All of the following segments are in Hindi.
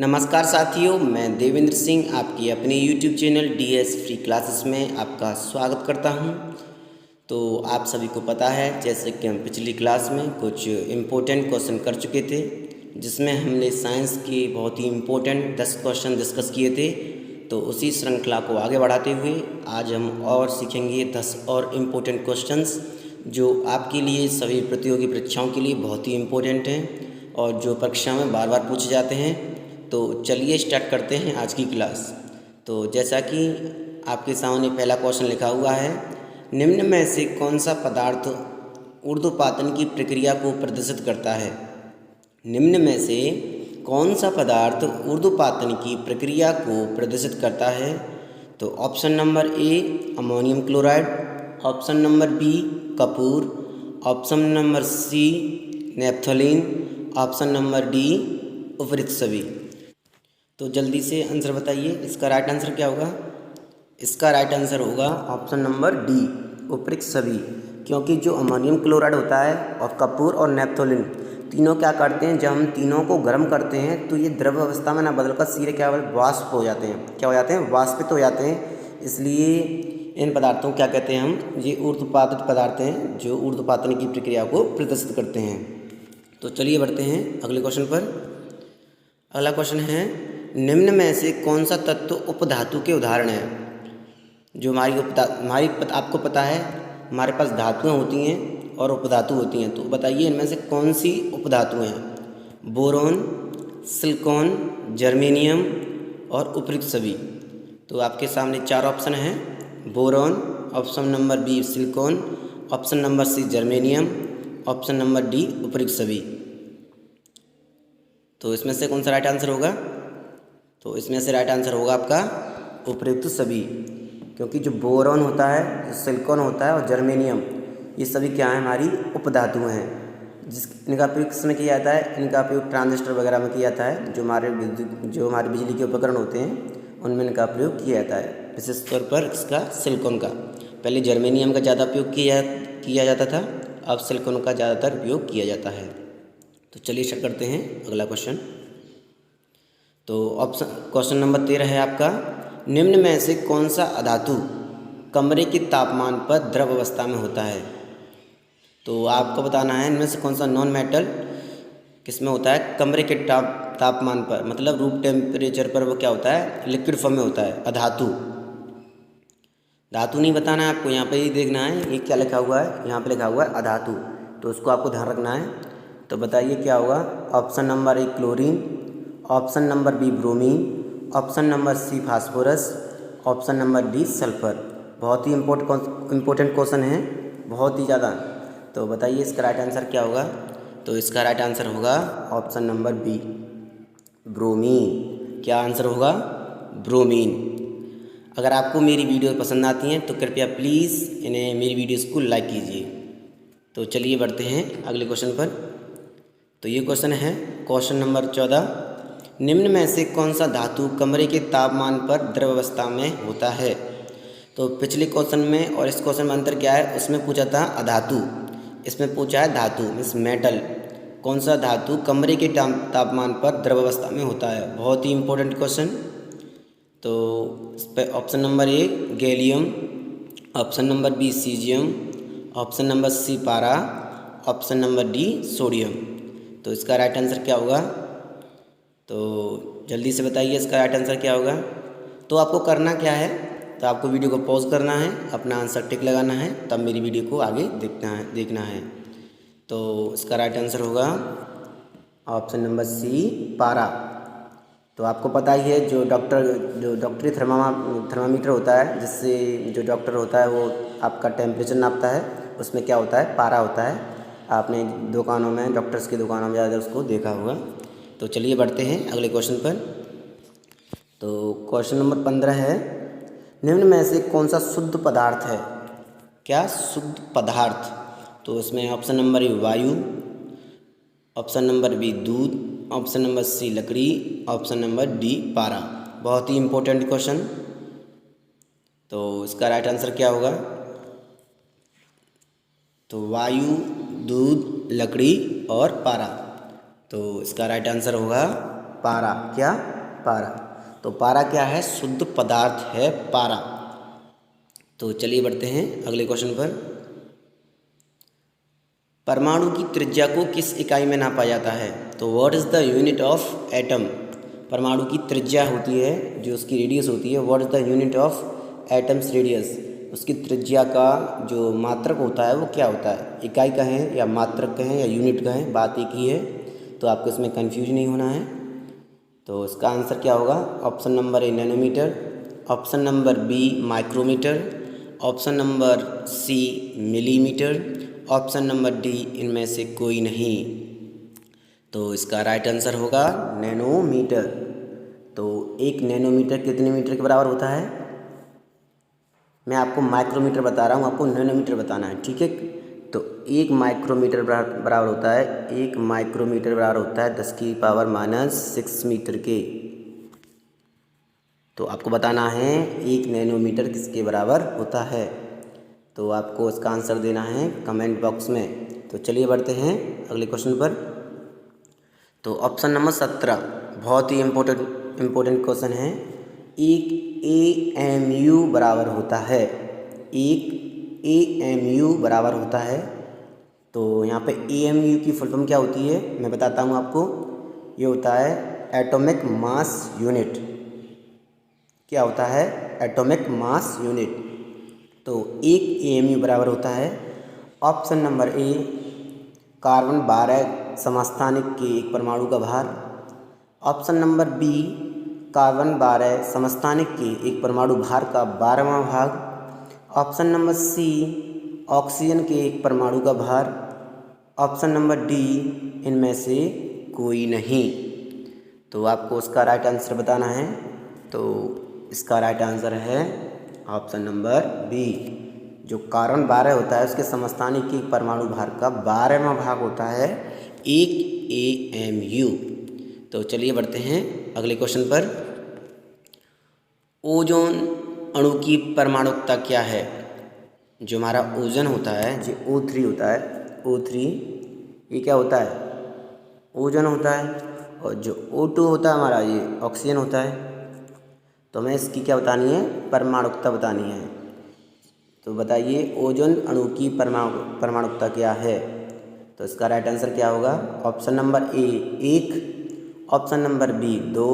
नमस्कार साथियों, मैं देवेंद्र सिंह आपकी अपने YouTube channel DS free classes में आपका स्वागत करता हूं। तो आप सभी को पता है, जैसे कि हम पिछली क्लास में कुछ इम्पोर्टेंट क्वेश्चन कर चुके थे, जिसमें हमने साइंस के बहुत ही इम्पोर्टेंट 10 क्वेश्चन डिस्कस किए थे। तो उसी श्रृंखला को आगे बढ़ाते हुए आज हम और सीखेंगे 10 और इम्पोर्टेंट क्वेश्चंस जो आपके लिए सभी प्रतियोगी परीक्षाओं के लिए बहुत ही इम्पोर्टेंट हैं और जो परीक्षा में बार बार पूछे जाते हैं। तो चलिए स्टार्ट करते हैं आज की क्लास। तो जैसा कि आपके सामने पहला क्वेश्चन लिखा हुआ है, निम्न में से कौन सा पदार्थ ऊर्ध्वपातन की प्रक्रिया को प्रदर्शित करता है। निम्न में से कौन सा पदार्थ ऊर्ध्वपातन की प्रक्रिया को प्रदर्शित करता है। तो option number A ammonium chloride, option number B कपूर, option number C naphthalene, option number D उपर्युक्त सभी। तो जल्दी से आंसर बताइए, इसका राइट आंसर क्या होगा। इसका राइट आंसर होगा ऑप्शन नंबर डी उपर्युक्त सभी, क्योंकि जो अमोनियम क्लोराइड होता है और कपूर और नेप्थलीन तीनों क्या करते हैं, जब हम तीनों को गर्म करते हैं तो ये द्रव अवस्था में ना बदलकर सीधे क्या वाष्प हो जाते हैं, क्या हो जाते हैं, वाष्पित हो जाते हैं। इसलिए इन पदार्थों को क्या कहते हैं हम, ये ऊर्ध्वपातित पदार्थ हैं जो ऊर्ध्वपातन की प्रक्रिया को प्रदर्शित करते हैं। तो चलिए बढ़ते हैं अगले क्वेश्चन पर। अगला क्वेश्चन है, निम्न में से कौन सा तत्व उपधातु के उदाहरण है। जो आपको पता है हमारे पास धातुएं होती हैं और उपधातु होती हैं, तो बताइए इनमें से कौन सी उपधातु हैं। बोरोन, सिलिकॉन, जर्मेनियम और उपर्युक्त सभी। तो आपके सामने चार ऑप्शन हैं, boron, option number B silicon, option number C germanium, option number D उपर्युक्त सभी। तो इसमें से कौन सा राइट आंसर होगा। तो इसमें से राइट आंसर होगा आपका उपर्युक्त सभी, क्योंकि जो बोरॉन होता है, जो सिलिकॉन होता है और जर्मेनियम, ये सभी क्या हैं, हमारी उपधातुएं हैं। इनका प्रयोग किसमें किया जाता है, इनका प्रयोग ट्रांजिस्टर वगैरह में किया जाता है। जो हमारे बिजली के उपकरण होते हैं उनमें इनका प्रयोग किया जाता है। विशेष तौर पर इसका सिलिकॉन का, पहले जर्मेनियम का ज़्यादा उपयोग किया जाता था, अब सिलिकॉन का ज़्यादातर उपयोग किया जाता है। तो चलिए स्टार्ट करते हैं अगला क्वेश्चन। तो क्वेश्चन नंबर 13 है आपका, निम्न में से कौन सा अधातु कमरे के तापमान पर द्रव अवस्था में होता है। तो आपको बताना है इनमें से कौन सा नॉन मेटल किस में होता है, कमरे के तापमान पर, मतलब रूम टेम्परेचर पर वो क्या होता है, लिक्विड फॉर्म में होता है। अधातु, धातु नहीं बताना है आपको, यहाँ पे ही देखना है ये क्या लिखा हुआ है, यहाँ पे लिखा हुआ है अधातु, तो उसको आपको ध्यान रखना है। तो बताइए क्या होगा। Option number A chlorine, option number B bromine, option number C phosphorus, option number D sulphur. बहुत ही इम्पोर्टेंट क्वेश्चन है, बहुत ही ज़्यादा। तो बताइए इसका राइट आंसर क्या होगा। तो इसका राइट आंसर होगा ऑप्शन नंबर बी ब्रोमीन। क्या आंसर होगा, ब्रोमीन। अगर आपको मेरी वीडियो पसंद आती हैं तो कृपया प्लीज़ मेरी वीडियोज़ को लाइक कीजिए। तो चलिए बढ़ते हैं अगले क्वेश्चन पर। तो ये क्वेश्चन है क्वेश्चन नंबर 14, निम्न में से कौन सा धातु कमरे के तापमान पर द्रव अवस्था में होता है। तो पिछले क्वेश्चन में और इस क्वेश्चन में अंतर क्या है, उसमें पूछा था अधातु, इसमें पूछा है धातु मीन्स मेटल। कौन सा धातु कमरे के तापमान पर द्रव अवस्था में होता है, बहुत ही इंपॉर्टेंट क्वेश्चन। तो इस पर option number A gallium, option number B caesium, option number C पारा, ऑप्शन नंबर डी सोडियम। तो इसका राइट आंसर क्या होगा। तो जल्दी से बताइए इसका राइट आंसर क्या होगा। तो आपको करना क्या है, तो आपको वीडियो को पॉज करना है, अपना आंसर टिक लगाना है, तब मेरी वीडियो को आगे देखना है। तो इसका राइट आंसर होगा ऑप्शन नंबर सी पारा। तो आपको पता ही है जो डॉक्टरी थर्मामीटर होता है, जिससे जो डॉक्टर होता है वो आपका टेम्परेचर नापता है, उसमें क्या होता है, पारा होता है। आपने दुकानों में, डॉक्टर्स की दुकानों में ज़्यादातर उसको देखा होगा। तो चलिए बढ़ते हैं अगले क्वेश्चन पर। तो क्वेश्चन नंबर 15 है, निम्न में से कौन सा शुद्ध पदार्थ है। क्या शुद्ध पदार्थ। तो इसमें ऑप्शन नंबर ए वायु, ऑप्शन नंबर बी दूध, ऑप्शन नंबर सी लकड़ी, ऑप्शन नंबर डी पारा। बहुत ही इंपॉर्टेंट क्वेश्चन। तो इसका राइट आंसर क्या होगा। तो वायु, दूध, लकड़ी और पारा। तो इसका राइट आंसर होगा पारा, क्या? पारा। तो पारा क्या है? शुद्ध पदार्थ है पारा। तो चलिए बढ़ते हैं अगले क्वेश्चन पर। परमाणु की त्रिज्या को किस इकाई में नापा जाता है? तो what is the unit of atom? परमाणु की त्रिज्या होती है, जो उसकी रेडियस होती है, what is the unit of atoms radius? उसकी त्रिज्या का जो मात्रक होता है वो क्या होता है? इकाई कहें या मात्रक कहें या यूनिट कहें, बात एक ही है। तो आपको इसमें कन्फ्यूज नहीं होना है। तो इसका आंसर क्या होगा? Option number A nanometre, option number B micrometre, option number C millimetre, option number D इनमें से कोई नहीं। तो इसका राइट आंसर होगा नैनोमीटर। तो 1 नैनोमीटर कितने मीटर के बराबर होता है? मैं आपको माइक्रोमीटर बता रहा हूँ, आपको नैनोमीटर बताना है, ठीक है। तो 1 माइक्रोमीटर बराबर होता है, 1 माइक्रोमीटर बराबर होता है 10⁻⁻6 मीटर के। तो आपको बताना है 1 नैनोमीटर किसके बराबर होता है। तो आपको इसका आंसर देना है कमेंट बॉक्स में। तो चलिए बढ़ते हैं अगले क्वेश्चन पर। तो ऑप्शन नंबर 17 बहुत ही इम्पोर्टेंट क्वेश्चन है। एक AMU बराबर होता है, एक AMU बराबर होता है। तो यहाँ पे AMU की फुल फॉर्म क्या होती है मैं बताता हूँ आपको। ये होता है एटॉमिक मास यूनिट। क्या होता है? Atomic mass unit. तो एक AMU बराबर होता है ऑप्शन नंबर ए कार्बन 12 समस्थानिक के एक परमाणु का भार, ऑप्शन नंबर बी कार्बन 12 समस्थानिक के एक परमाणु भार का 12वां भाग, ऑप्शन नंबर सी ऑक्सीजन के एक परमाणु का भार, ऑप्शन नंबर डी इनमें से कोई नहीं। तो आपको उसका राइट आंसर बताना है। तो इसका राइट आंसर है ऑप्शन नंबर बी। जो कार्बन 12 होता है उसके समस्थानिक के परमाणु भार का 12वां भाग होता है एक AMU। तो चलिए बढ़ते हैं अगले क्वेश्चन पर। ओजोन अणु की परमाणुकता क्या है? जो हमारा ओजोन होता है, जो O3 होता है, O3 ये क्या होता है? ओजोन होता है। और जो O2 होता है हमारा, ये ऑक्सीजन होता है। तो हमें इसकी क्या बतानी है? परमाणुकता बतानी है। तो बताइए ओजोन अणु की परमाणुकता क्या है? तो इसका राइट आंसर क्या होगा? Option number A 1, option number B 2,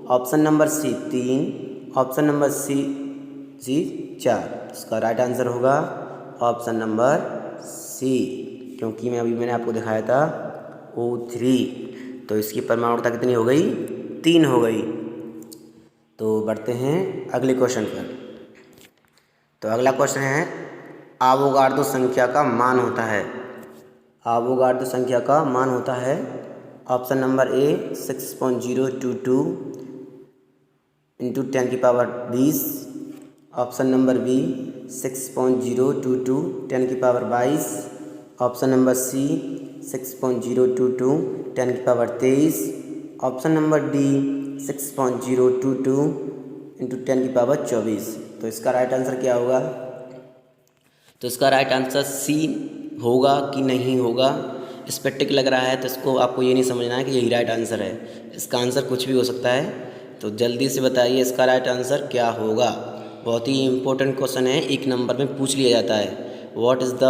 option number C 3, option number C 4। इसका राइट आंसर होगा ऑप्शन नंबर सी, क्योंकि मैंने आपको दिखाया था O3। तो इसकी परमाणुकता कितनी हो गई? 3 हो गई। तो बढ़ते हैं अगले क्वेश्चन पर। तो अगला क्वेश्चन है आवोगाड्रो संख्या का मान होता है। आवोगाड्रो संख्या का मान होता है option number A 6.022 × 10⁻20, option number B 6.022 10⁻22, option number C 6.022 10⁻23, option number D 6.022 × 10⁻24। तो इसका राइट आंसर क्या होगा? तो इसका राइट आंसर सी होगा कि नहीं होगा, इस पर टिक लग रहा है तो इसको आपको ये नहीं समझना है कि यही राइट आंसर है। इसका आंसर कुछ भी हो सकता है। तो जल्दी से बताइए इसका राइट आंसर क्या होगा। बहुत ही इम्पोर्टेंट क्वेश्चन है, 1 नंबर में पूछ लिया जाता है। What is the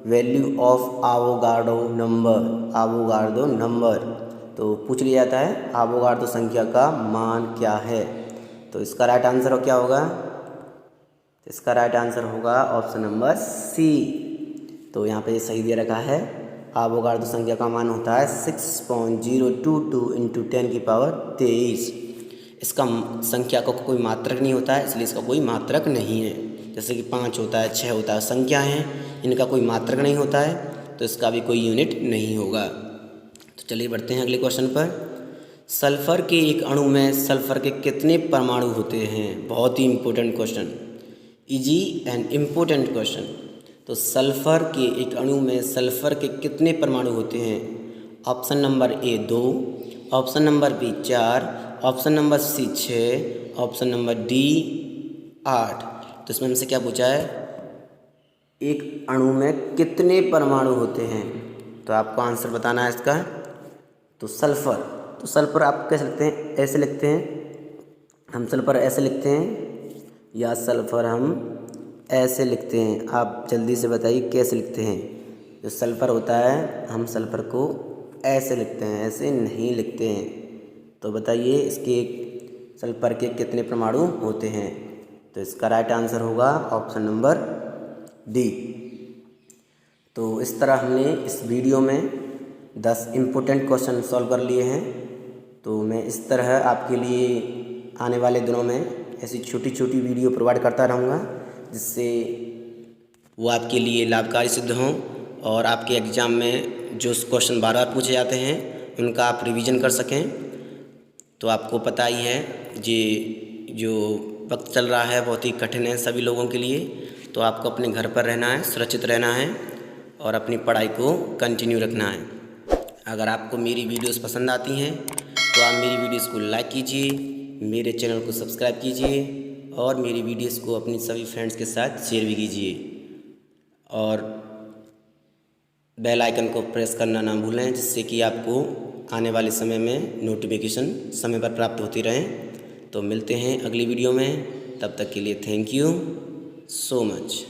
value of Avogadro number? Avogadro number तो पूछ लिया जाता है, आवोगाड्रो संख्या का मान क्या है। तो इसका राइट आंसर क्या होगा? इसका राइट आंसर होगा ऑप्शन नंबर सी। तो यहाँ पे सही दे रखा है, आवोगाड्रो संख्या का मान होता है 6.022 × 10⁻23। इसका संख्या का कोई मात्रक नहीं होता है, इसलिए इसका कोई मात्रक नहीं है। जैसे कि 5 होता है, 6 होता है, संख्या हैं, इनका कोई मात्रक नहीं होता है, तो इसका भी कोई यूनिट नहीं होगा। तो चलिए बढ़ते हैं अगले क्वेश्चन पर। सल्फर के एक अणु में सल्फर के कितने परमाणु होते हैं? बहुत ही important question, easy and important question. तो सल्फर के एक अणु में सल्फर के कितने परमाणु होते हैं? Option number A 2, option number B 4, option number C 6, option number D 8। तो इसमें हमसे क्या पूछा है? एक अणु में कितने परमाणु होते हैं? तो आपको आंसर बताना है इसका। तो सल्फर तो सल्फर आप कैसे लिखते हैं, ऐसे लिखते हैं, हम सल्फर ऐसे लिखते हैं या सल्फर हम ऐसे लिखते हैं? आप जल्दी से बताइए कैसे लिखते हैं। जो सल्फर होता है हम सल्फर को ऐसे लिखते हैं, ऐसे नहीं लिखते हैं। तो बताइए इसके सल्फर के कितने परमाणु होते हैं? तो इसका राइट आंसर होगा ऑप्शन नंबर डी। तो इस तरह हमने इस वीडियो में 10 इम्पोर्टेंट क्वेश्चन सॉल्व कर लिए हैं। तो मैं इस तरह आपके लिए आने वाले दिनों में ऐसी छोटी छोटी वीडियो प्रोवाइड करता रहूँगा, जिससे वो आपके लिए लाभकारी सिद्ध हों और आपके एग्ज़ाम में जो क्वेश्चन बार बार पूछे जाते हैं उनका आप रिवीजन कर सकें। तो आपको पता ही है ये जो वक्त चल रहा है बहुत ही कठिन है सभी लोगों के लिए। तो आपको अपने घर पर रहना है, सुरक्षित रहना है और अपनी पढ़ाई को कंटिन्यू रखना है। अगर आपको मेरी वीडियोस पसंद आती हैं तो आप मेरी वीडियोस को लाइक कीजिए, मेरे चैनल को सब्सक्राइब कीजिए और मेरी वीडियोस को अपनी सभी फ्रेंड्स के साथ शेयर भी कीजिए और बेल आइकन को प्रेस करना ना भूलें, जिससे कि आपको आने वाले समय में नोटिफिकेशन समय पर प्राप्त होती रहें। तो मिलते हैं अगली वीडियो में, तब तक के लिए थैंक यू सो मच।